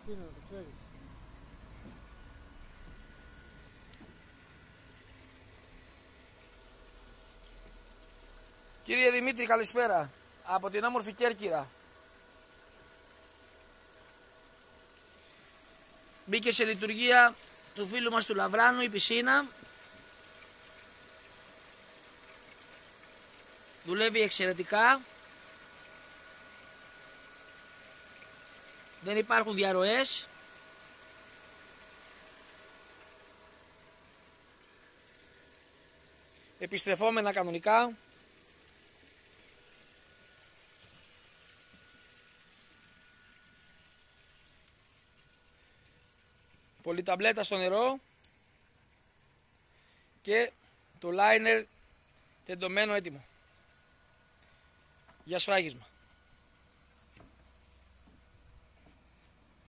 τι είναι, το ξέρεις. Κύριε Δημήτρη, καλησπέρα. Από την όμορφη Κέρκυρα. Μπήκε σε λειτουργία του φίλου μας του Λαβράνου η πισίνα. Δουλεύει εξαιρετικά. Δεν υπάρχουν διαρροές. Επιστρεφόμενα κανονικά. Πολυταμπλέτα στο νερό και το liner τεντωμένο έτοιμο για σφράγισμα.